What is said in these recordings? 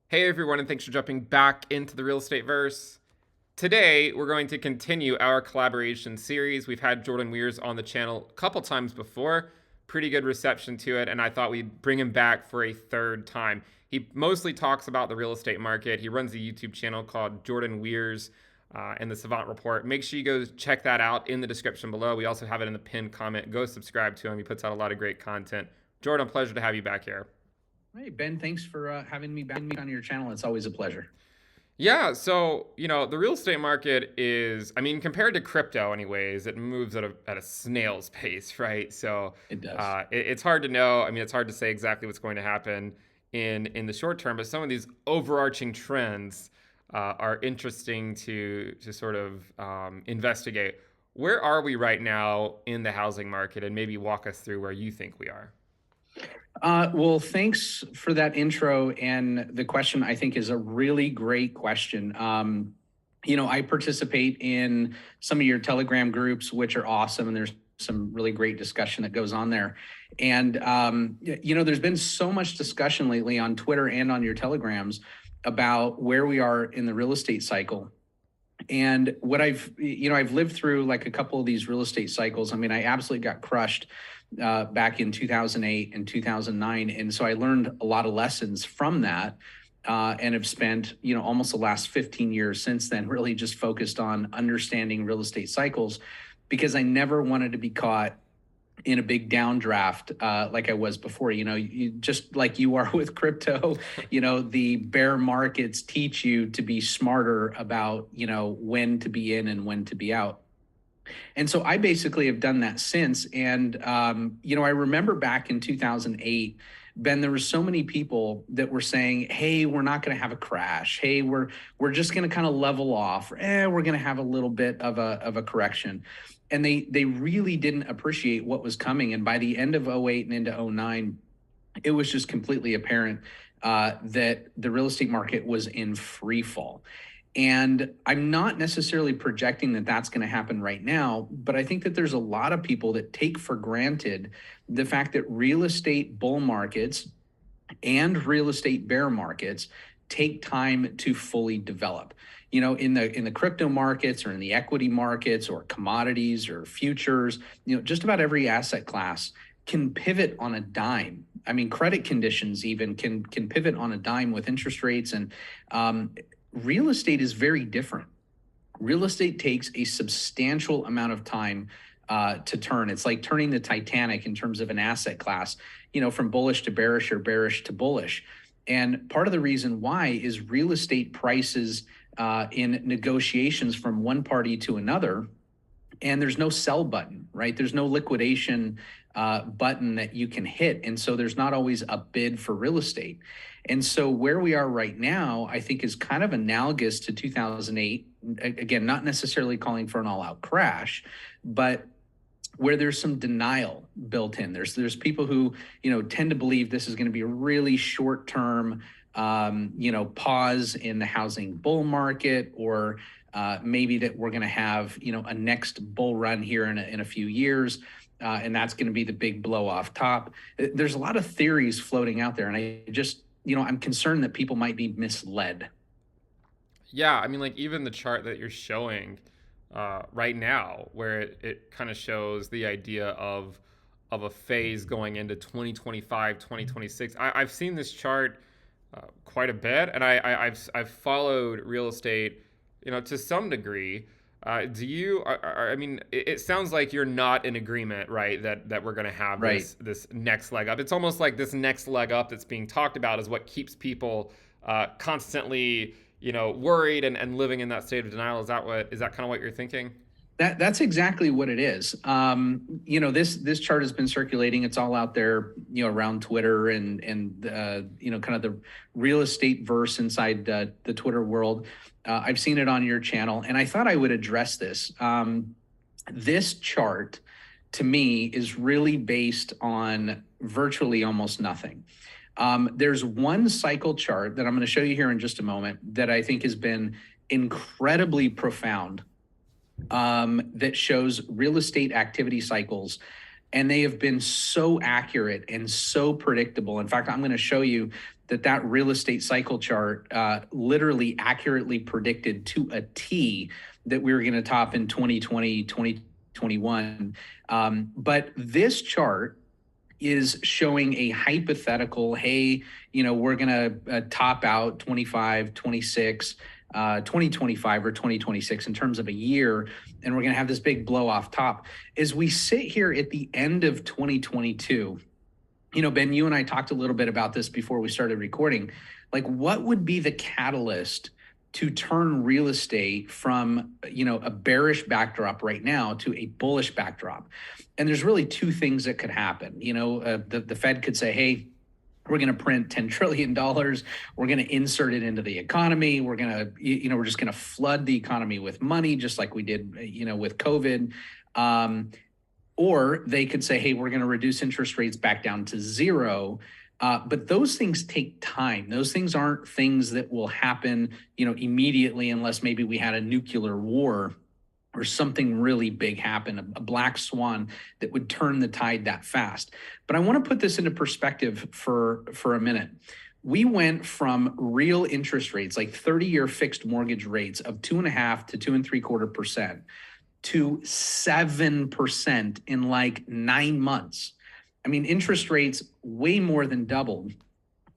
Hey everyone, and thanks for jumping back into the Real Estate Verse. Today, we're going to continue our collaboration series. We've had Jordan Wirsz on the channel a couple times before, pretty good reception to it, and I thought we'd bring him back for a third time. He mostly talks about the real estate market. He runs a YouTube channel called Jordan Wirsz and the Savant Report. Make sure you go check that out in the description below. We also have it in the pinned comment. Go subscribe to him. He puts out a lot of great content. Jordan, pleasure to have you back here. Hey, Ben, thanks for having me back on your channel. It's always a pleasure. Yeah, so, the real estate market is, compared to crypto anyways, it moves at a snail's pace, right? So, It does. it's hard to know. It's hard to say exactly what's going to happen in the short term, but some of these overarching trends are interesting to sort of investigate. Where are we right now in the housing market, and maybe walk us through where you think we are? Well, thanks for that intro. And the question, I think, is a really great question. I participate in some of your Telegram groups, which are awesome. And there's some really great discussion that goes on there. And, there's been so much discussion lately on Twitter and on your Telegrams about where we are in the real estate cycle. And what I've lived through like a couple of these real estate cycles. I absolutely got crushed back in 2008 and 2009. And so I learned a lot of lessons from that and have spent, almost the last 15 years since then, really just focused on understanding real estate cycles because I never wanted to be caught in a big downdraft like I was before. You just like you are with crypto, the bear markets teach you to be smarter about, when to be in and when to be out. And so I basically have done that since. And, I remember back in 2008, Ben, there were so many people that were saying, hey, we're not going to have a crash. Hey, we're just going to kind of level off. We're going to have a little bit of a correction. And they really didn't appreciate what was coming. And by the end of '08 and into '09, it was just completely apparent that the real estate market was in free fall. And I'm not necessarily projecting that that's going to happen right now, but I think that there's a lot of people that take for granted the fact that real estate bull markets and real estate bear markets take time to fully develop. In the crypto markets or in the equity markets or commodities or futures, just about every asset class can pivot on a dime. Credit conditions even can pivot on a dime with interest rates. And real estate is very different. Real estate takes a substantial amount of time to turn. It's like turning the Titanic in terms of an asset class, from bullish to bearish or bearish to bullish. And part of the reason why is real estate prices in negotiations from one party to another, and there's no sell button, right? There's no liquidation button that you can hit. And so there's not always a bid for real estate. And so where we are right now, I think is kind of analogous to 2008. Again, not necessarily calling for an all-out crash, but where there's some denial built in. There's people who, tend to believe this is going to be a really short-term, pause in the housing bull market, or maybe that we're going to have, a next bull run here in a few years. And that's going to be the big blow off top. There's a lot of theories floating out there. And I just, I'm concerned that people might be misled. Yeah, like even the chart that you're showing right now, where it kind of shows the idea of a phase going into 2025, 2026. I've seen this chart quite a bit, and I've followed real estate, to some degree. Do you? It sounds like you're not in agreement, right? That we're going to have Right. this next leg up. It's almost like this next leg up that's being talked about is what keeps people constantly, worried and living in that state of denial. Is that kind of what you're thinking? That's exactly what it is. This chart has been circulating. It's all out there, around Twitter and kind of the real estate verse inside the Twitter world. I've seen it on your channel, and I thought I would address this. This chart, to me, is really based on virtually almost nothing. There's one cycle chart that I'm going to show you here in just a moment that I think has been incredibly profound, that shows real estate activity cycles And they have been so accurate and so predictable. In fact, I'm going to show you that real estate cycle chart literally accurately predicted to a T that we were going to top in 2020, 2021. But this chart is showing a hypothetical, hey, we're going to top out 25, 26, 2025 or 2026 in terms of a year, and we're going to have this big blow off top. As we sit here at the end of 2022, Ben, you and I talked a little bit about this before we started recording. Like, what would be the catalyst to turn real estate from, a bearish backdrop right now to a bullish backdrop? And there's really two things that could happen. The Fed could say, hey, we're going to print $10 trillion. We're going to insert it into the economy. We're going to, we're just going to flood the economy with money, just like we did, with COVID. Or they could say, hey, we're going to reduce interest rates back down to zero. But those things take time. Those things aren't things that will happen, immediately, unless maybe we had a nuclear war or something really big happen, a black swan that would turn the tide that fast. But I want to put this into perspective for a minute. We went from real interest rates, like 30-year fixed mortgage rates of 2.5 to 2.75%, to 7% in like 9 months. I mean, interest rates way more than doubled,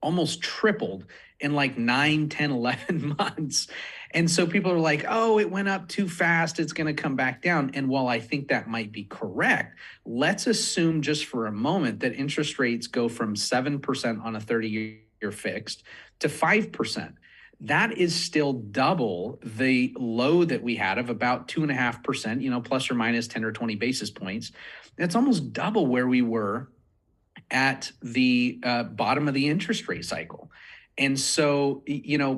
almost tripled in like 9, 10, 11 months. And so people are like, oh, it went up too fast, it's going to come back down. And while I think that might be correct, let's assume just for a moment that interest rates go from 7% on a 30-year fixed to 5%. That is still double the low that we had of about 2.5%, plus or minus 10 or 20 basis points. That's almost double where we were at the bottom of the interest rate cycle. And so,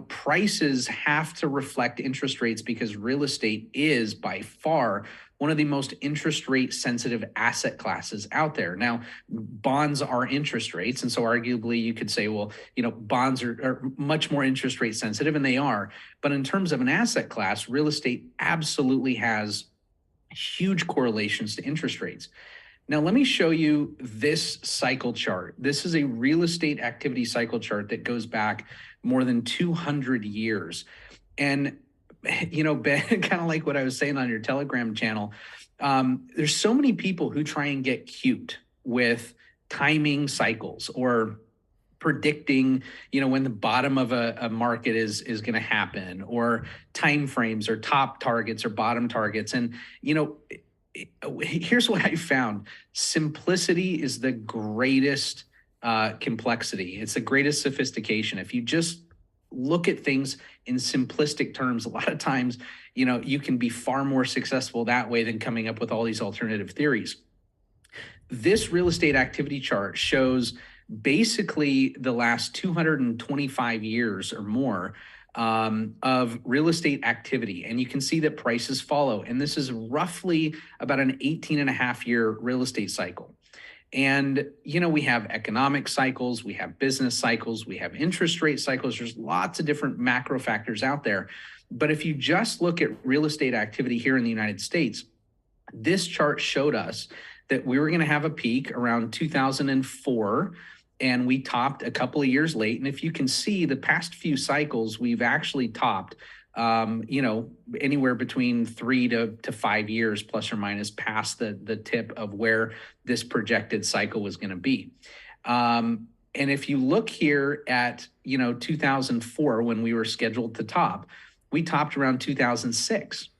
prices have to reflect interest rates because real estate is by far one of the most interest rate sensitive asset classes out there. Now, bonds are interest rates. And so arguably you could say, well, bonds are much more interest rate sensitive, and they are. But in terms of an asset class, real estate absolutely has huge correlations to interest rates. Now, let me show you this cycle chart. This is a real estate activity cycle chart that goes back more than 200 years. And, Ben, kind of like what I was saying on your Telegram channel, there's so many people who try and get cute with timing cycles or predicting, when the bottom of a market is going to happen, or time frames or top targets or bottom targets. And, here's what I found. Simplicity is the greatest complexity. It's the greatest sophistication. If you just look at things in simplistic terms, a lot of times, you can be far more successful that way than coming up with all these alternative theories. This real estate activity chart shows basically the last 225 years or more of real estate activity. And you can see that prices follow. And this is roughly about an 18.5-year real estate cycle. And, we have economic cycles, we have business cycles, we have interest rate cycles. There's lots of different macro factors out there. But if you just look at real estate activity here in the United States, this chart showed us that we were going to have a peak around 2004. And we topped a couple of years late. And if you can see the past few cycles, we've actually topped, anywhere between 3 to 5 years, plus or minus, past the tip of where this projected cycle was going to be. And if you look here at, 2004, when we were scheduled to top, we topped around 2006.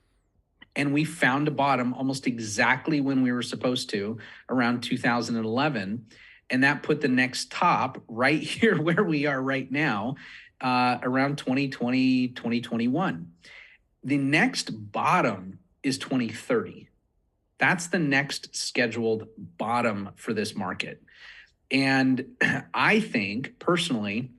And we found a bottom almost exactly when we were supposed to, around 2011. And that put the next top right here where we are right now, around 2020, 2021. The next bottom is 2030. That's the next scheduled bottom for this market. And I think personally,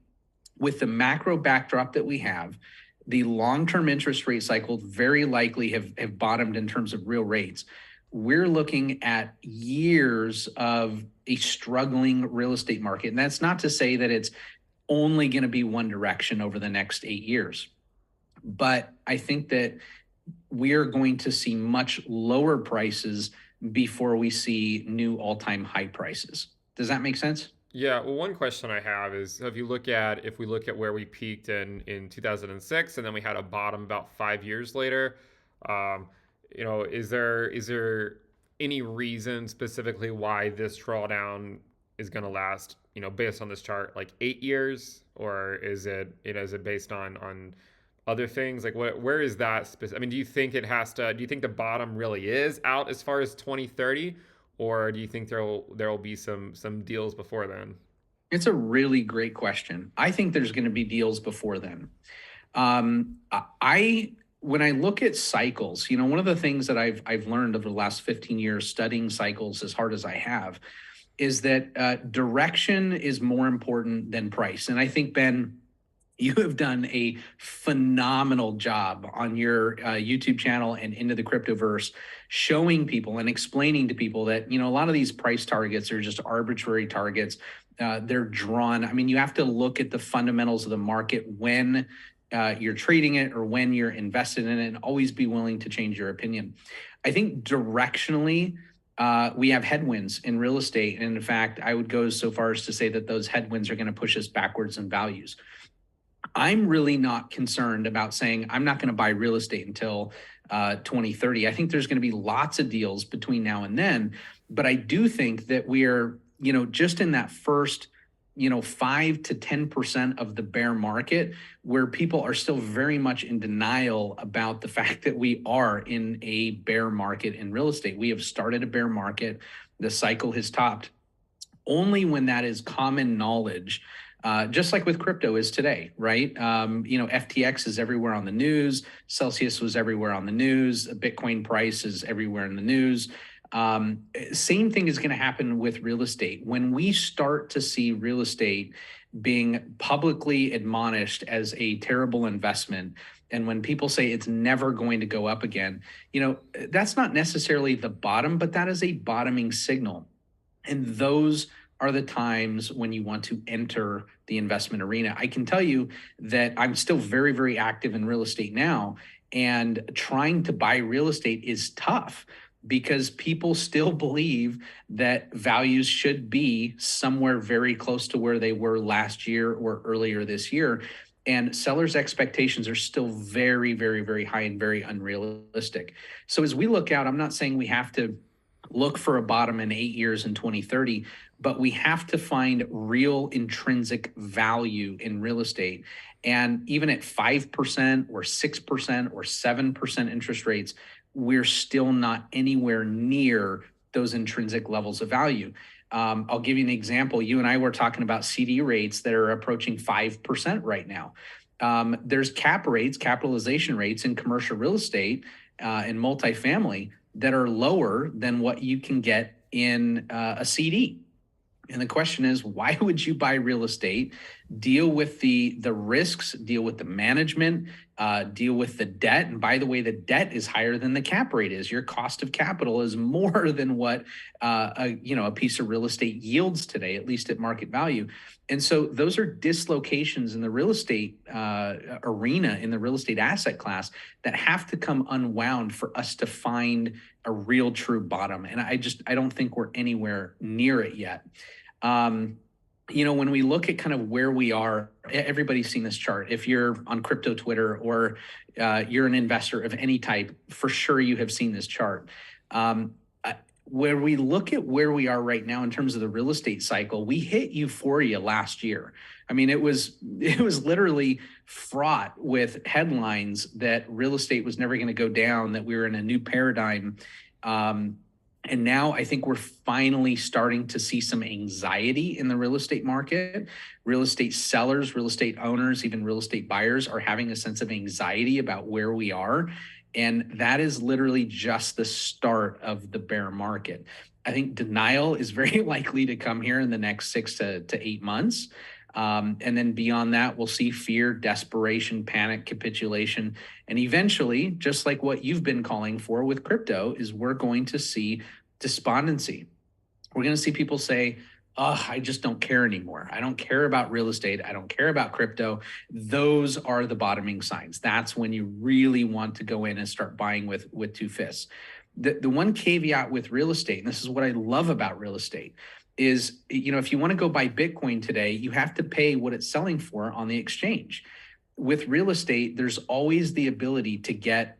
with the macro backdrop that we have, the long-term interest rate cycle very likely have bottomed in terms of real rates. We're looking at years of a struggling real estate market. And that's not to say that it's only going to be one direction over the next 8 years. But I think that we're going to see much lower prices before we see new all-time high prices. Does that make sense? Yeah, well, one question I have is if we look at where we peaked in 2006 and then we had a bottom about 5 years later, um, is there any reason specifically why this drawdown is going to last, based on this chart, like 8 years, or is it based on other things? Like where is that specific? I mean, do you think the bottom really is out as far as 2030? Or do you think there'll be some deals before then? It's a really great question. I think there's going to be deals before then. I when I look at cycles, one of the things that I've learned over the last 15 years studying cycles as hard as I have is that direction is more important than price. And I think, Ben, you have done a phenomenal job on your YouTube channel and into the Cryptoverse, showing people and explaining to people that, a lot of these price targets are just arbitrary targets. They're drawn. I mean, you have to look at the fundamentals of the market when you're trading it or when you're invested in it, and always be willing to change your opinion. I think directionally, we have headwinds in real estate. And in fact, I would go so far as to say that those headwinds are going to push us backwards in values. I'm really not concerned about saying I'm not going to buy real estate until 2030. I think there's going to be lots of deals between now and then, but I do think that we are, just in that first, 5 to 10% of the bear market, where people are still very much in denial about the fact that we are in a bear market in real estate. We have started a bear market. The cycle has topped. Only when that is common knowledge, just like with crypto is today, right? FTX is everywhere on the news. Celsius was everywhere on the news. Bitcoin price is everywhere in the news. Same thing is going to happen with real estate. When we start to see real estate being publicly admonished as a terrible investment, and when people say it's never going to go up again, that's not necessarily the bottom, but that is a bottoming signal. And those are the times when you want to enter the investment arena. I can tell you that I'm still very, very active in real estate now, and trying to buy real estate is tough because people still believe that values should be somewhere very close to where they were last year or earlier this year. And sellers' expectations are still very, very, very high and very unrealistic. So as we look out, I'm not saying we have to look for a bottom in 8 years in 2030, but we have to find real intrinsic value in real estate. And even at 5% or 6% or 7% interest rates, we're still not anywhere near those intrinsic levels of value. I'll give you an example. You and I were talking about CD rates that are approaching 5% right now. There's cap rates, capitalization rates in commercial real estate and multifamily that are lower than what you can get in a CD. And the question is, why would you buy real estate, deal with the risks, deal with the management, deal with the debt? And by the way, the debt is higher than the cap rate is. Your cost of capital is more than what a piece of real estate yields today, at least at market value. And so those are dislocations in the real estate arena, in the real estate asset class, that have to come unwound for us to find a real true bottom. And I don't think we're anywhere near it yet. When we look at kind of where we are, everybody's seen this chart. If you're on crypto Twitter or you're an investor of any type, for sure you have seen this chart. Where we look at where we are right now in terms of the real estate cycle, we hit euphoria last year. I mean, it was literally fraught with headlines that real estate was never going to go down, that we were in a new paradigm. And now I think we're finally starting to see some anxiety in the real estate market. Real estate sellers, real estate owners, even real estate buyers are having a sense of anxiety about where we are. And that is literally just the start of the bear market. I think denial is very likely to come here in the next 6 to 8 months. And then beyond that, we'll see fear, desperation, panic, capitulation. And eventually, just like what you've been calling for with crypto, is we're going to see despondency. We're going to see people say, oh, I just don't care anymore. I don't care about real estate. I don't care about crypto. Those are the bottoming signs. That's when you really want to go in and start buying with two fists. The one caveat with real estate, and this is what I love about real estate, is, if you want to go buy Bitcoin today, you have to pay what it's selling for on the exchange. With real estate, there's always the ability to get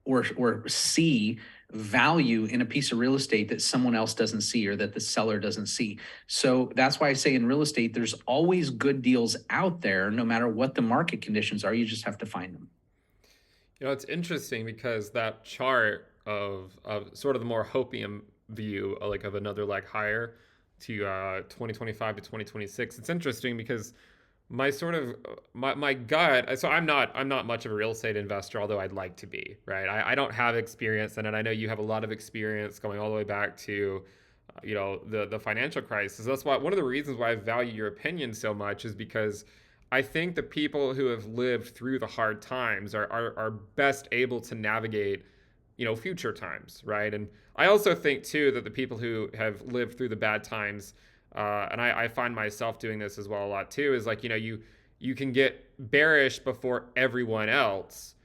or see value in a piece of real estate that someone else doesn't see or that the seller doesn't see. So that's why I say in real estate, there's always good deals out there, no matter what the market conditions are. You just have to find them. It's interesting because that chart of sort of the more hopium view, like of another leg higher to 2025 to 2026. It's interesting because my sort of my gut. So I'm not much of a real estate investor, although I'd like to be. Right. I don't have experience in it. I know you have a lot of experience going all the way back to the financial crisis. That's why one of the reasons why I value your opinion so much is because I think the people who have lived through the hard times are best able to navigate, future times, right? And I also think too that the people who have lived through the bad times, and I find myself doing this as well a lot too, is like you can get bearish before everyone else,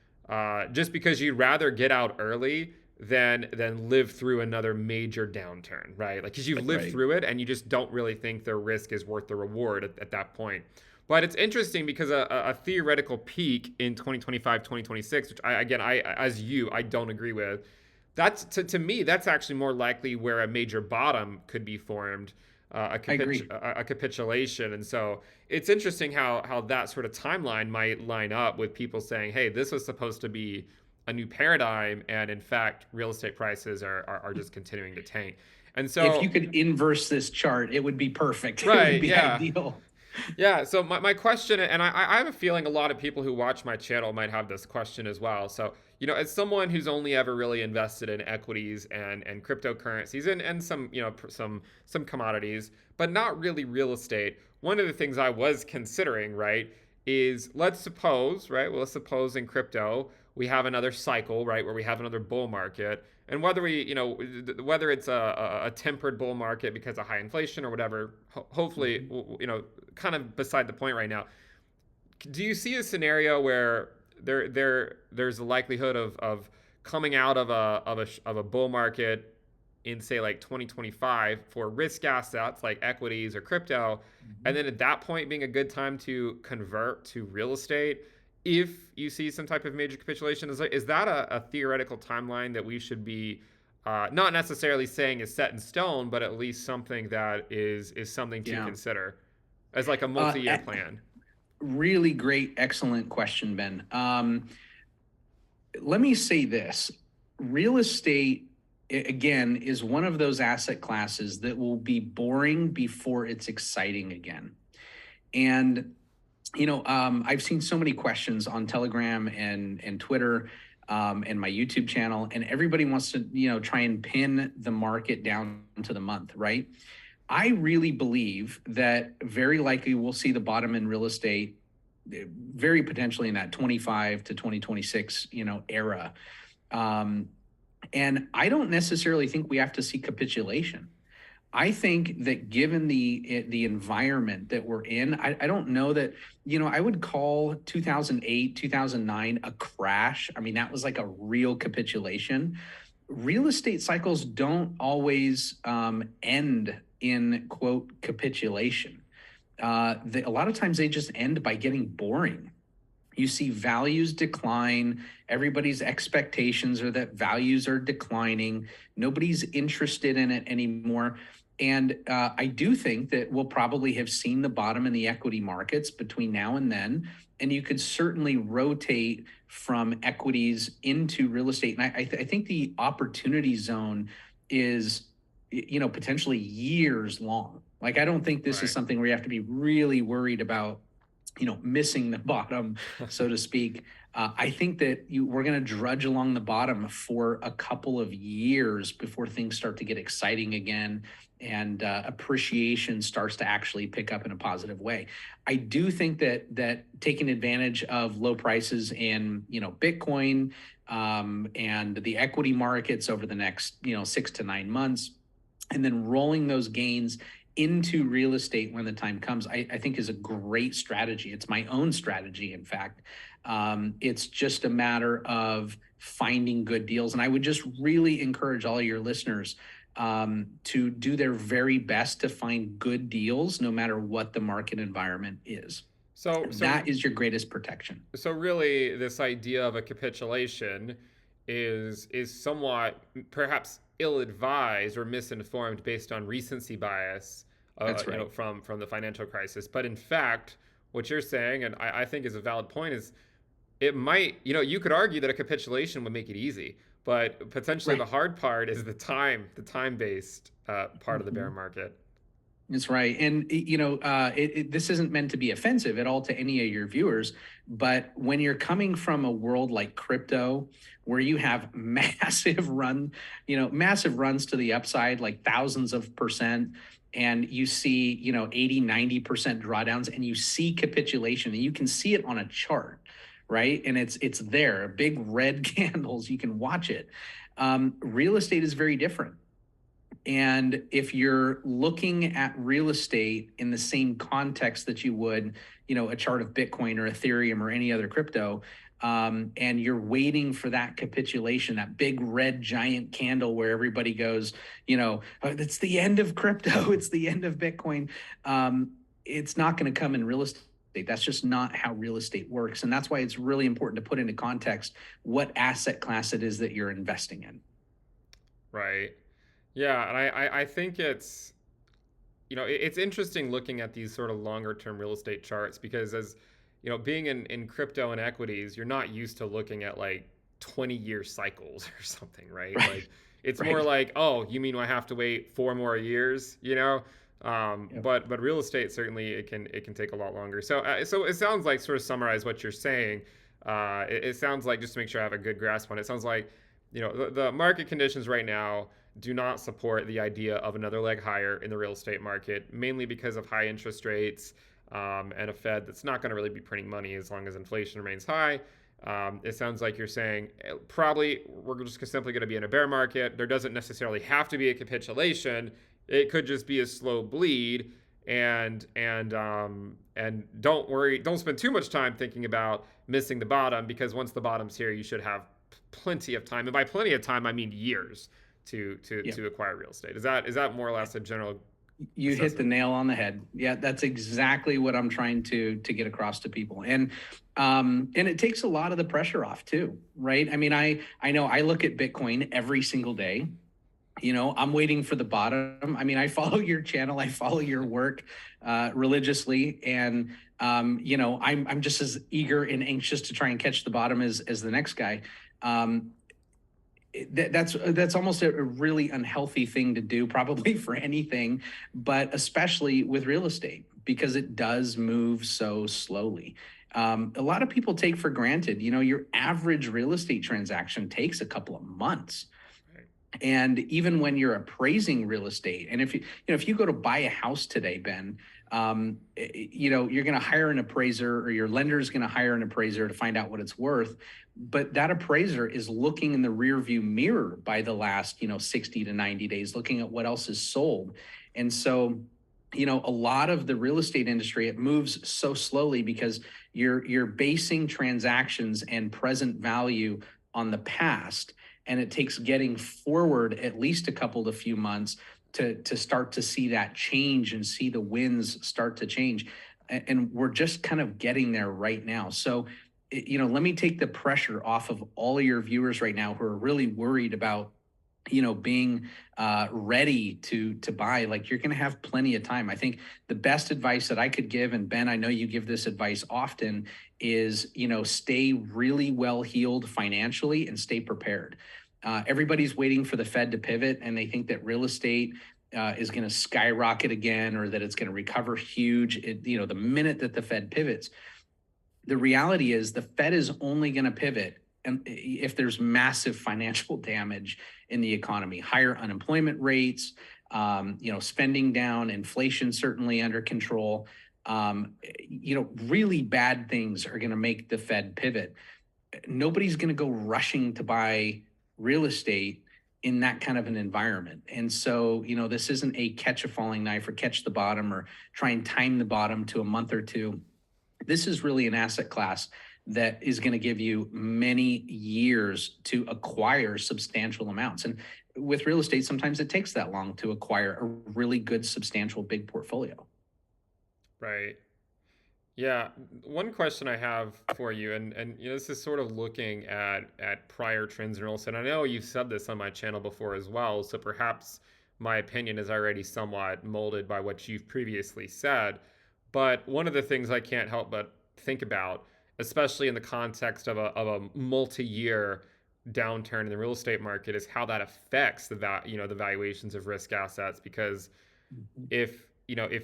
just because you'd rather get out early than live through another major downturn, right? Like because you've lived Right. through it and you just don't really think the risk is worth the reward at that point. But it's interesting because a theoretical peak in 2025, 2026, which I don't agree with. That's to me, that's actually more likely where a major bottom could be formed, I agree. a capitulation. And so it's interesting how that sort of timeline might line up with people saying, hey, this was supposed to be a new paradigm. And in fact, real estate prices are just continuing to tank. And If you so, could inverse this chart, it would be perfect. It would right, be yeah. ideal. Yeah, so my question, and I have a feeling a lot of people who watch my channel might have this question as well. So, as someone who's only ever really invested in equities and cryptocurrencies and some, some commodities, but not really real estate, one of the things I was considering, right, is let's suppose, right, well, let's suppose in crypto we have another cycle, right, where we have another bull market. And whether whether it's a tempered bull market because of high inflation or whatever, hopefully, Mhm. kind of beside the point right now. Do you see a scenario where there's a likelihood of coming out of a bull market in say like 2025 for risk assets like equities or crypto, and Mhm. then at that point being a good time to convert to real estate if you see some type of major capitulation? Is that a theoretical timeline that we should be not necessarily saying is set in stone, but at least something that is something to Yeah. consider as like a Uh, multi-year e- plan? Really great, excellent question, Ben. Let me say this: real estate, again, is one of those asset classes that will be boring before it's exciting again. And I've seen so many questions on Telegram and Twitter, and my YouTube channel, and everybody wants to try and pin the market down to the month, right? I really believe that very likely we'll see the bottom in real estate, very potentially in that 25 to 2026 era. Um, and I don't necessarily think we have to see capitulation. I think that given the environment that we're in, I don't know that I would call 2008, 2009 a crash. I mean, that was like a real capitulation. Real estate cycles don't always end in quote capitulation. A lot of times they just end by getting boring. You see values decline. Everybody's expectations are that values are declining. Nobody's interested in it anymore. And I do think that we'll probably have seen the bottom in the equity markets between now and then. And you could certainly rotate from equities into real estate. And I think the opportunity zone is, potentially years long. Like, I don't think this is Right. something where you have to be really worried about missing the bottom, so to speak. I think that we're going to drudge along the bottom for a couple of years before things start to get exciting again, and appreciation starts to actually pick up in a positive way. I do think that taking advantage of low prices in Bitcoin, and the equity markets over the next 6 to 9 months, and then rolling those gains into real estate when the time comes, I think is a great strategy. It's my own strategy, in fact. It's just a matter of finding good deals. And I would just really encourage all of your listeners to do their very best to find good deals, no matter what the market environment is. So That is your greatest protection. so really, this idea of a capitulation is somewhat perhaps ill-advised or misinformed based on recency bias, That's right. from the financial crisis. But in fact, what you're saying, and I think is a valid point, is it might, you could argue that a capitulation would make it easy, but potentially the Right. hard part is the time-based part of the bear Mhm. market. That's right. And, this isn't meant to be offensive at all to any of your viewers. But when you're coming from a world like crypto, where you have massive runs to the upside, like thousands of percent, and you see, 80, 90% drawdowns, and you see capitulation, and you can see it on a chart, right? And it's there, big red candles, you can watch it. Real estate is very different. And if you're looking at real estate in the same context that you would, a chart of Bitcoin or Ethereum or any other crypto, and you're waiting for that capitulation, that big red giant candle where everybody goes, it's the end of crypto, it's the end of Bitcoin. It's not going to come in real estate. That's just not how real estate works. And that's why it's really important to put into context what asset class it is that you're investing in. Right. Yeah, and I think it's interesting looking at these sort of longer term real estate charts because as being in crypto and equities, you're not used to looking at like 20-year cycles or something, right? Right. Like it's more Right. like, oh, you mean I have to wait 4 more years, you know? Yep. But real estate certainly it can take a lot longer. So it sounds like, sort of summarize what you're saying. It sounds like, just to make sure I have a good grasp on it, it sounds like the market conditions right now do not support the idea of another leg higher in the real estate market, mainly because of high interest rates, and a Fed that's not going to really be printing money as long as inflation remains high. It sounds like you're saying probably we're just simply going to be in a bear market. There doesn't necessarily have to be a capitulation. It could just be a slow bleed. And don't worry, don't spend too much time thinking about missing the bottom, because once the bottom's here, you should have plenty of time, and by plenty of time I mean years, Yep. to acquire real estate. Is that more or less a general You hit the assessment? nail on the head. Yeah, that's exactly what I'm trying to get across to people. And it takes a lot of the pressure off too, right? I mean, I know I look at Bitcoin every single day. I'm waiting for the bottom. I mean, I follow your channel, I follow your work religiously, and I'm just as eager and anxious to try and catch the bottom as the next guy. Um, that's almost a really unhealthy thing to do, probably for anything, but especially with real estate because it does move so slowly. A lot of people take for granted, your average real estate transaction takes a couple of months. Right. And even when you're appraising real estate, and if you go to buy a house today, Ben, you're going to hire an appraiser, or your lender is going to hire an appraiser to find out what it's worth. But that appraiser is looking in the rear view mirror by the last 60 to 90 days, looking at what else is sold. And so a lot of the real estate industry, it moves so slowly because you're basing transactions and present value on the past, and it takes getting forward at least a couple to few months to start to see that change and see the winds start to change. And we're just kind of getting there right now. So let me take the pressure off of all of your viewers right now who are really worried about being ready to buy. Like, you're going to have plenty of time. I think the best advice that I could give, and Ben, I know you give this advice often, is stay really well heeled financially and stay prepared. Everybody's waiting for the Fed to pivot, and they think that real estate is going to skyrocket again, or that it's going to recover huge. The minute that the Fed pivots, the reality is the Fed is only going to pivot and if there's massive financial damage in the economy, higher unemployment rates, spending down, inflation certainly under control. Really bad things are going to make the Fed pivot. Nobody's going to go rushing to buy real estate in that kind of an environment. And so, this isn't a catch a falling knife or catch the bottom or try and time the bottom to a month or two. This is really an asset class that is going to give you many years to acquire substantial amounts. And with real estate, sometimes it takes that long to acquire a really good, substantial, big portfolio. Right. Yeah, one question I have for you, and this is sort of looking at prior trends in real estate. I know you've said this on my channel before as well, so perhaps my opinion is already somewhat molded by what you've previously said. But one of the things I can't help but think about, especially in the context of a multi-year downturn in the real estate market, is how that affects the valuations of risk assets. Because if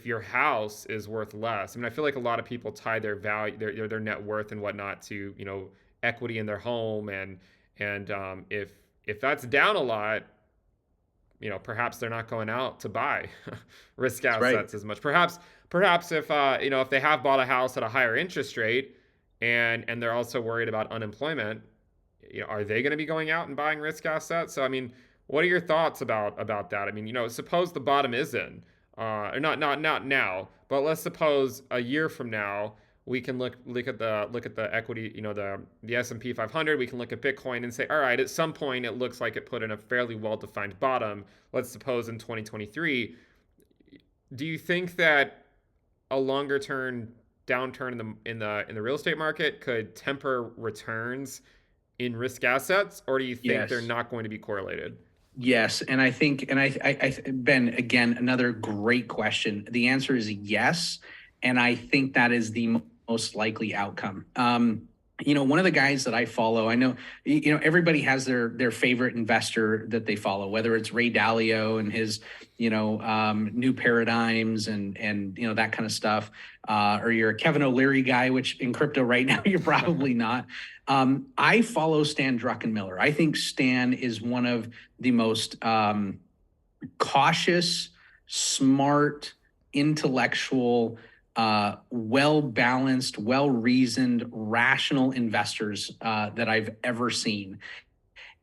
your house is worth less, I mean, I feel like a lot of people tie their value, their net worth and whatnot to equity in their home, and if that's down a lot, perhaps they're not going out to buy risk That's right. assets as much. Perhaps if they have bought a house at a higher interest rate, and they're also worried about unemployment, are they going to be going out and buying risk assets? So I mean, what are your thoughts about that? I mean, suppose the bottom is in, or not now, but let's suppose a year from now we can look at the equity, the S&P 500. We can look at Bitcoin and say, all right, at some point it looks like it put in a fairly well-defined bottom. Let's suppose in 2023. Do you think that a longer term downturn in the real estate market could temper returns in risk assets, or do you think they're Yes. not going to be correlated? Yes, and I think, and Ben, again, another great question. The answer is yes, and I think that is the most likely outcome. One of the guys that I follow, I know, everybody has their favorite investor that they follow, whether it's Ray Dalio and his, new paradigms and that kind of stuff, or you're a Kevin O'Leary guy, which in crypto right now you're probably not. I follow Stan Druckenmiller. I think Stan is one of the most cautious, smart, intellectual, well-balanced, well-reasoned, rational investors that I've ever seen.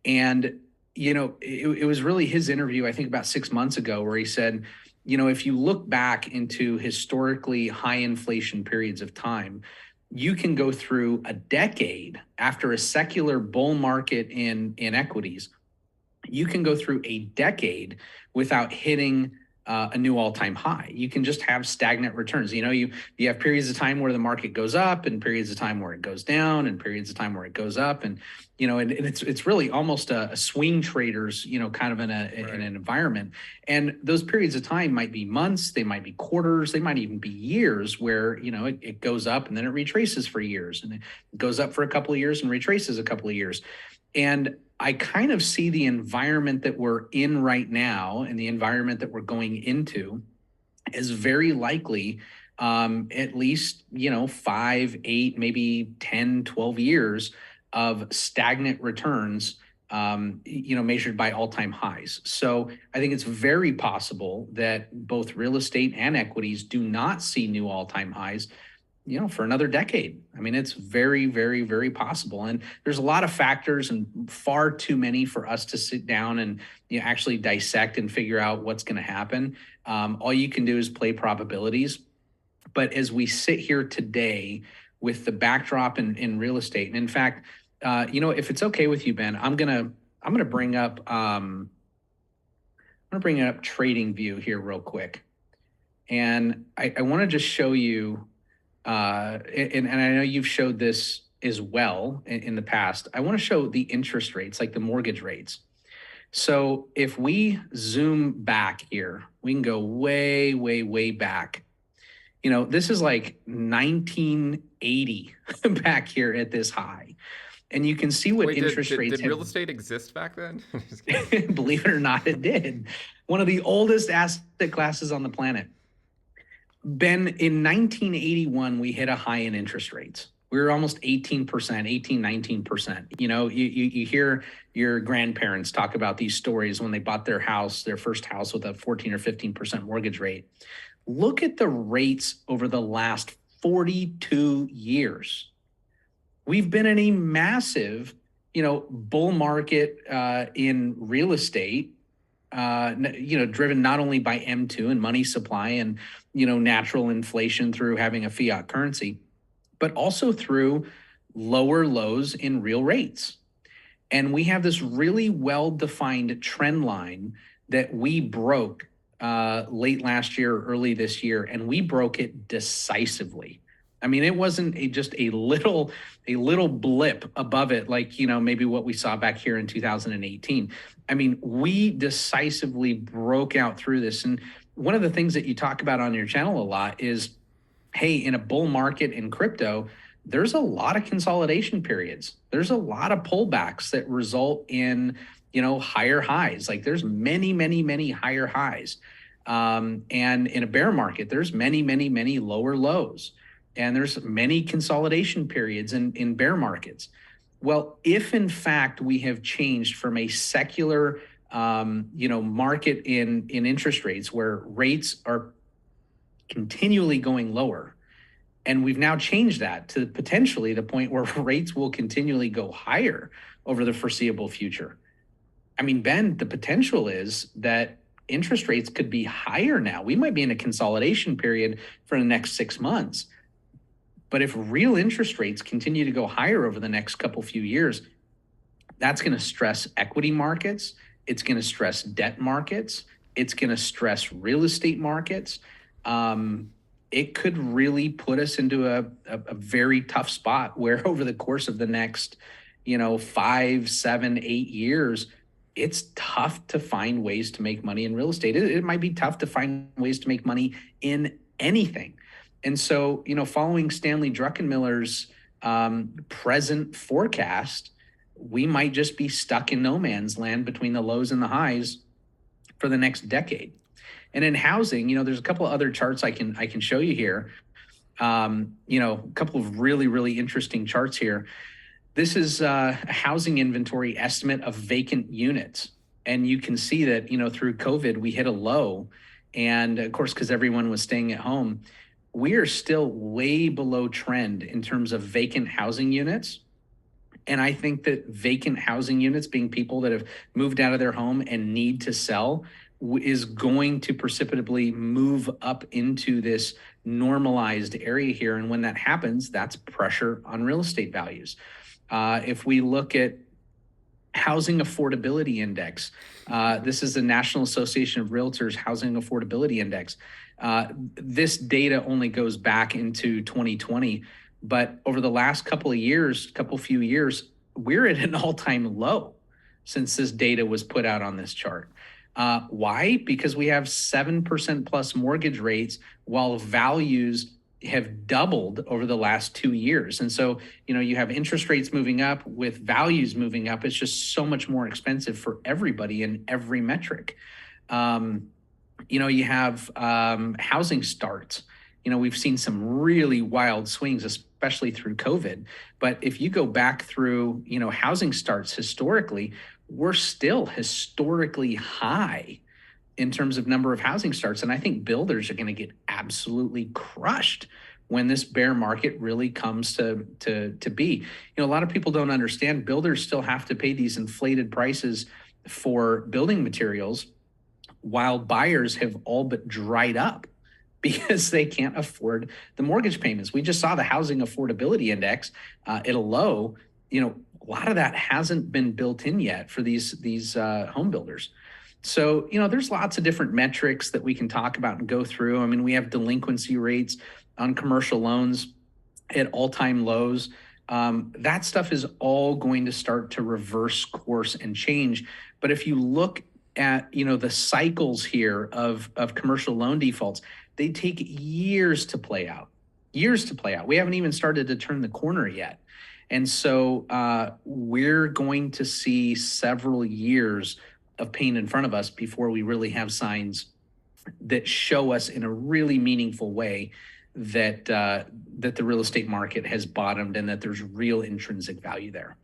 And, it was really his interview, I think about 6 months ago, where he said, if you look back into historically high inflation periods of time, you can go through a decade after a secular bull market in equities. You can go through a decade without hitting a new all-time high. You can just have stagnant returns. You have periods of time where the market goes up, and periods of time where it goes down, and periods of time where it goes up, and it's really almost a swing traders, kind of in an environment. And those periods of time might be months, they might be quarters, they might even be years where it goes up and then it retraces for years, and it goes up for a couple of years and retraces a couple of years. And I kind of see the environment that we're in right now and the environment that we're going into as very likely, at least, 5, 8, maybe 10, 12 years of stagnant returns, measured by all-time highs. So I think it's very possible that both real estate and equities do not see new all-time highs, for another decade. I mean, it's very, very, very possible. And there's a lot of factors and far too many for us to sit down and actually dissect and figure out what's going to happen. All you can do is play probabilities. But as we sit here today with the backdrop in real estate, and in fact, if it's okay with you, Ben, I'm gonna bring up Trading View here real quick, and I want to just show you. And I know you've showed this as well in the past. I want to show the interest rates, like the mortgage rates. So if we zoom back here, we can go way, way, way back. This is like 1980 back here at this high. And you can see what interest rates did real estate exist back then? Believe it or not, it did. One of the oldest asset classes on the planet. Ben, in 1981, we hit a high in interest rates. We were almost 18%, 18, 19%. You hear your grandparents talk about these stories when they bought their first house with a 14 or 15% mortgage rate. Look at the rates over the last 42 years. We've been in a massive, bull market in real estate, driven not only by M2 and money supply and, natural inflation through having a fiat currency, but also through lower lows in real rates. And we have this really well-defined trend line that we broke late last year, early this year, and we broke it decisively. I mean, it wasn't just a little blip above it, like maybe what we saw back here in 2018. I mean, we decisively broke out through this. And one of the things that you talk about on your channel a lot is, hey, in a bull market in crypto, there's a lot of consolidation periods. There's a lot of pullbacks that result in, higher highs. Like there's many, many, many higher highs. And in a bear market, there's many, many, many lower lows. And there's many consolidation periods in bear markets. Well, if in fact we have changed from a secular, market in interest rates where rates are continually going lower, and we've now changed that to potentially the point where rates will continually go higher over the foreseeable future. I mean, Ben, the potential is that interest rates could be higher now. We might be in a consolidation period for the next 6 months. But if real interest rates continue to go higher over the next few years, that's going to stress equity markets. It's going to stress debt markets. It's going to stress real estate markets. It could really put us into a very tough spot where over the course of the next, 5, 7, 8 years, it's tough to find ways to make money in real estate. It might be tough to find ways to make money in anything. And so, following Stanley Druckenmiller's present forecast, we might just be stuck in no man's land between the lows and the highs for the next decade. And in housing, there's a couple of other charts I can show you here. A couple of really, really interesting charts here. This is a housing inventory estimate of vacant units. And you can see that, through COVID, we hit a low. And of course, because everyone was staying at home, we are still way below trend in terms of vacant housing units. And I think that vacant housing units, being people that have moved out of their home and need to sell, is going to precipitously move up into this normalized area here. And when that happens, that's pressure on real estate values. If we look at housing affordability index, this is the National Association of Realtors Housing Affordability Index. This data only goes back into 2020, but over the last few years, we're at an all-time low since this data was put out on this chart. Why? Because we have 7% plus mortgage rates while values have doubled over the last 2 years. And so, you have interest rates moving up with values moving up. It's just so much more expensive for everybody in every metric. You have housing starts. We've seen some really wild swings, especially through COVID. But if you go back through, housing starts historically, we're still historically high in terms of number of housing starts. And I think builders are going to get absolutely crushed when this bear market really comes to be. A lot of people don't understand builders still have to pay these inflated prices for building materials while buyers have all but dried up because they can't afford the mortgage payments. We just saw the housing affordability index at a low. A lot of that hasn't been built in yet for these home builders. So, there's lots of different metrics that we can talk about and go through. I mean, we have delinquency rates on commercial loans at all-time lows. That stuff is all going to start to reverse course and change. But if you look at, the cycles here of commercial loan defaults, they take years to play out. We haven't even started to turn the corner yet. And so we're going to see several years of pain in front of us before we really have signs that show us in a really meaningful way that the real estate market has bottomed and that there's real intrinsic value there.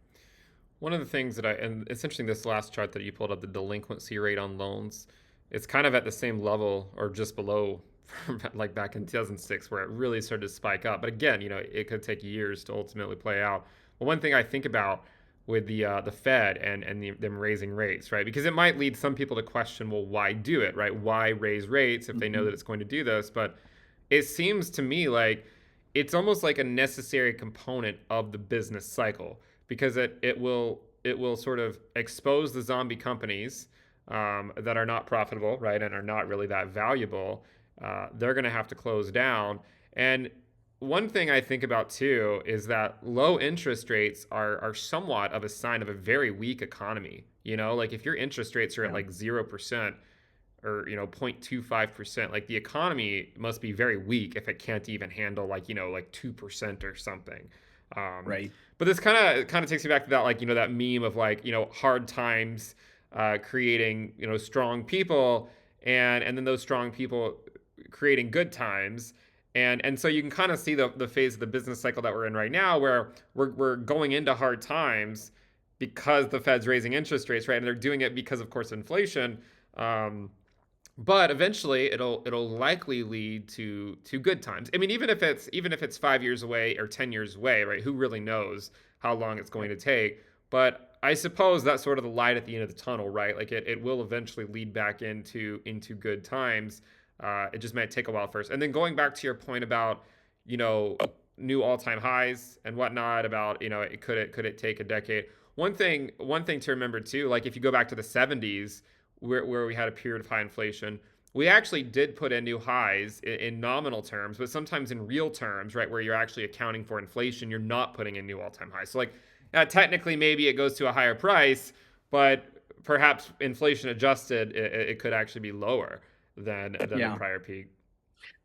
One of the things and it's interesting, this last chart that you pulled up, the delinquency rate on loans, it's kind of at the same level or just below like back in 2006 where it really started to spike up. But again, it could take years to ultimately play out. Well, one thing I think about with the Fed and them raising rates, right? Because it might lead some people to question, well, why do it, right? Why raise rates if they know that it's going to do this? But it seems to me like it's almost like a necessary component of the business cycle because it will sort of expose the zombie companies that are not profitable, right, and are not really that valuable. They're going to have to close down. And one thing I think about too is that low interest rates are somewhat of a sign of a very weak economy. Like if your interest rates are at Yeah. like 0%, or 0.25%, like the economy must be very weak if it can't even handle like 2% or something. um, Right. but this kind of takes me back to that, like that meme of like hard times creating strong people, and then those strong people creating good times. And so you can kind of see the phase of the business cycle that we're in right now, where we're going into hard times because the Fed's raising interest rates, right? And they're doing it because, of course, inflation. But eventually it'll likely lead to good times. I mean, even if it's 5 years away or 10 years away, right? Who really knows how long it's going to take? But I suppose that's sort of the light at the end of the tunnel, right? Like it will eventually lead back into good times. It just might take a while first. And then going back to your point about you know new all-time highs and whatnot, about could it take a decade? One thing to remember too, like if you go back to the 70s, where we had a period of high inflation, we actually did put in new highs in nominal terms, but sometimes in real terms, right, where you're actually accounting for inflation, you're not putting in new all-time highs. So like technically maybe it goes to a higher price, but perhaps inflation adjusted, it could actually be lower than the Yeah. prior peak.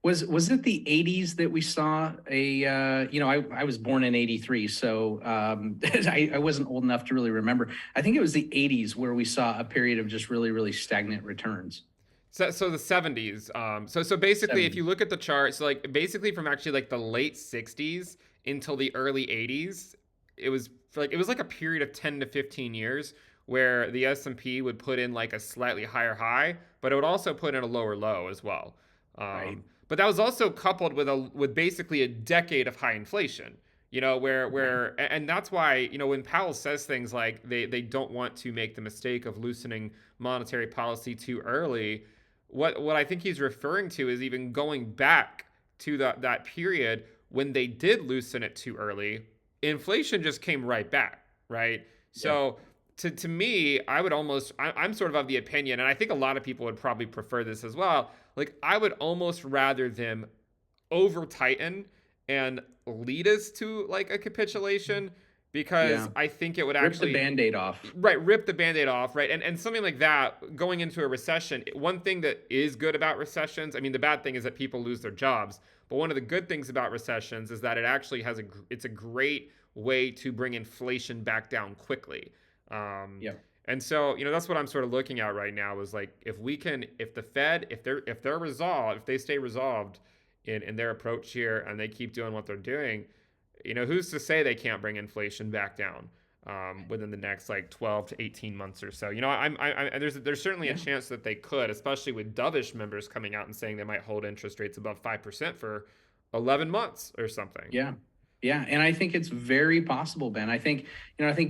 Was it the 80s that we saw I was born in 83, so I wasn't old enough to really remember. I think it was the 80s where we saw a period of just really, really stagnant returns. So the 70s. So basically, if 70s. you look at the chart, so like basically from actually like the late 60s until the early 80s, it was like a period of 10 to 15 years where the S&P would put in like a slightly higher high, but it would also put in a lower low as well. Right. But that was also coupled with basically a decade of high inflation. Where Right. and that's why when Powell says things like they don't want to make the mistake of loosening monetary policy too early. What I think he's referring to is even going back to that period when they did loosen it too early, inflation just came right back, right? Yeah. So to me, I'm sort of the opinion, and I think a lot of people would probably prefer this as well. Like I would almost rather them over tighten and lead us to like a capitulation, because Yeah. I think it would Rip the actually, Band-Aid off. right, rip the band-aid off, right? And something like that going into a recession. One thing that is good about recessions, I mean, the bad thing is that people lose their jobs, but one of the good things about recessions is that it actually it's a great way to bring inflation back down quickly. um, Yeah. and so that's what I'm sort of looking at right now, is like if the Fed, if they're resolved, if they stay resolved in their approach here, and they keep doing what they're doing, who's to say they can't bring inflation back down within the next like 12 to 18 months or so? There's certainly a Yeah. chance that they could, especially with dovish members coming out and saying they might hold interest rates above 5% for 11 months or something. Yeah. Yeah. And I think it's very possible, Ben. I think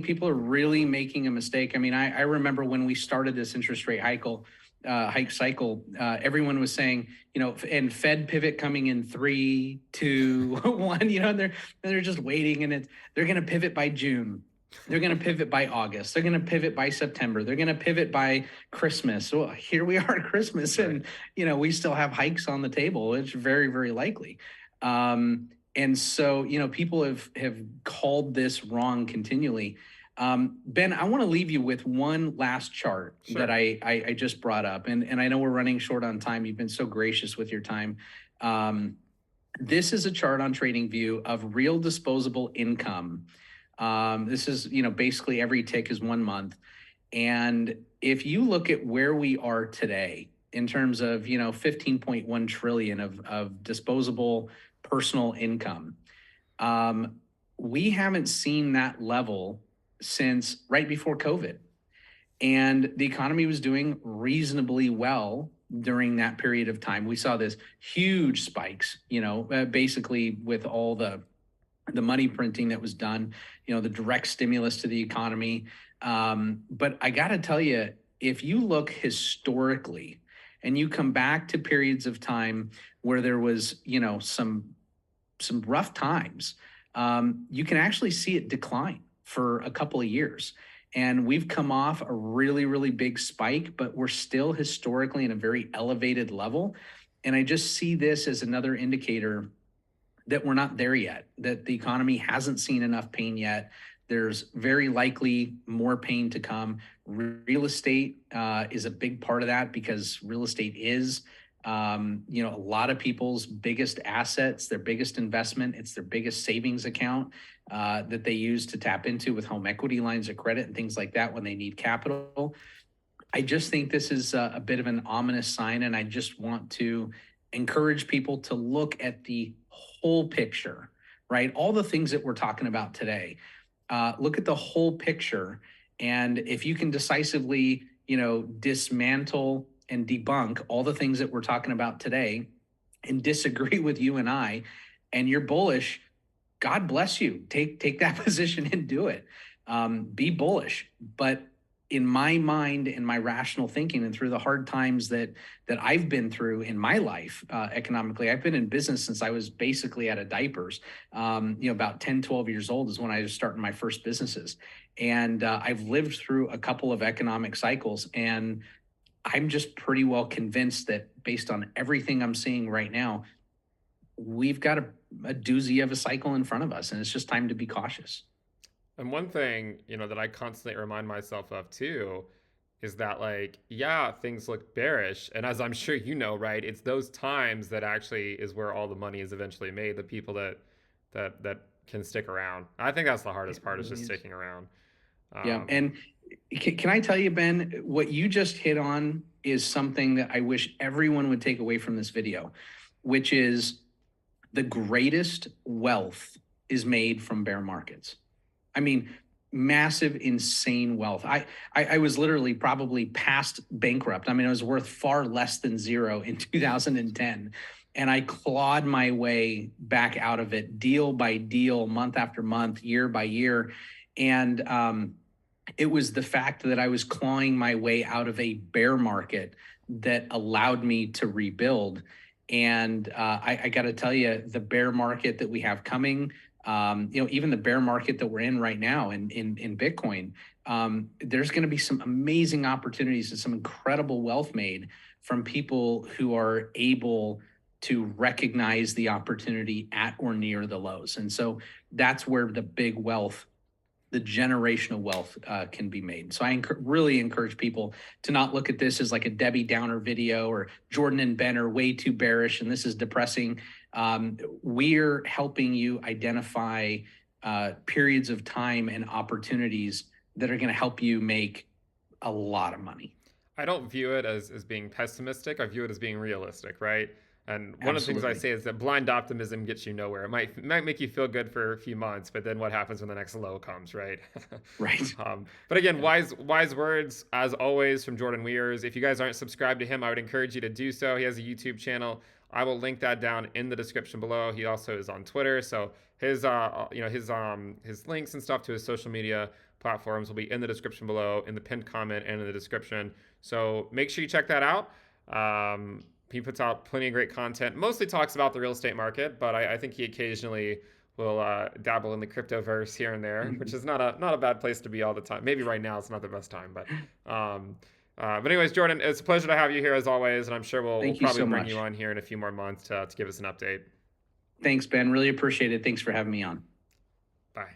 people are really making a mistake. I mean, I remember when we started this interest rate hike cycle, everyone was saying, and Fed pivot coming in 3, 2, 1, and they're just waiting, and they're going to pivot by June. They're going to pivot by August. They're going to pivot by September. They're going to pivot by Christmas. So here we are at Christmas, Right. and we still have hikes on the table. It's very, very likely. And so, people have called this wrong continually. Ben, I want to leave you with one last chart that Sure. I just brought up, and I know we're running short on time. You've been so gracious with your time. Um, this is a chart on TradingView of real disposable income. This is, basically every tick is 1 month. And if you look at where we are today in terms of, 15.1 trillion of disposable personal income, um, we haven't seen that level since right before COVID. And the economy was doing reasonably well during that period of time. We saw this huge spikes, basically with all the money printing that was done, the direct stimulus to the economy. But I got to tell you, if you look historically and you come back to periods of time where there was, some some rough times, you can actually see it decline for a couple of years. And we've come off a really, really big spike, but we're still historically in a very elevated level. And I just see this as another indicator that we're not there yet, that the economy hasn't seen enough pain yet. There's very likely more pain to come. Real estate is a big part of that, because real estate is, a lot of people's biggest assets, their biggest investment. It's their biggest savings account that they use to tap into with home equity lines of credit and things like that when they need capital. I just think this is a bit of an ominous sign, and I just want to encourage people to look at the whole picture, right? All the things that we're talking about today. Look at the whole picture, and if you can decisively, dismantle and debunk all the things that we're talking about today, and disagree with you and I, and you're bullish, God bless you. Take that position and do it. Be bullish, but in my mind, in my rational thinking, and through the hard times that I've been through in my life economically, I've been in business since I was basically out of diapers. About 10, 12 years old is when I was starting my first businesses. And I've lived through a couple of economic cycles, and I'm just pretty well convinced that based on everything I'm seeing right now, we've got a doozy of a cycle in front of us, and it's just time to be cautious. And one thing, that I constantly remind myself of too is that, like, yeah, things look bearish. And as I'm sure you know, right, it's those times that actually is where all the money is eventually made, the people that can stick around. I think that's the hardest part, is just sticking around. Yeah. And can I tell you, Ben, what you just hit on is something that I wish everyone would take away from this video, which is the greatest wealth is made from bear markets. I mean, massive, insane wealth. I was literally probably past bankrupt. I mean, I was worth far less than zero in 2010. And I clawed my way back out of it, deal by deal, month after month, year by year. And it was the fact that I was clawing my way out of a bear market that allowed me to rebuild. And I got to tell you, the bear market that we have coming, even the bear market that we're in right now in Bitcoin, there's going to be some amazing opportunities and some incredible wealth made from people who are able to recognize the opportunity at or near the lows. And so that's where the big wealth, the generational wealth can be made. So I really encourage people to not look at this as like a Debbie Downer video, or Jordan and Ben are way too bearish and this is depressing. We're helping you identify periods of time and opportunities that are going to help you make a lot of money. I don't view it as being pessimistic. I view it as being realistic, right? And one of the things I say is that blind optimism gets you nowhere. It might make you feel good for a few months, but then what happens when the next low comes, right? Right. But again, wise words as always from Jordan Wirsz. If you guys aren't subscribed to him, I would encourage you to do so. He has a YouTube channel. I will link that down in the description below. He also is on Twitter, so his links and stuff to his social media platforms will be in the description below, in the pinned comment, and in the description. So make sure you check that out. He puts out plenty of great content, mostly talks about the real estate market, but I think he occasionally will dabble in the cryptoverse here and there, which is not a bad place to be all the time. Maybe right now it's not the best time, but anyways, Jordan, it's a pleasure to have you here as always, and I'm sure we'll probably bring you on here in a few more months to give us an update. Thanks, Ben. Really appreciate it. Thanks for having me on. Bye.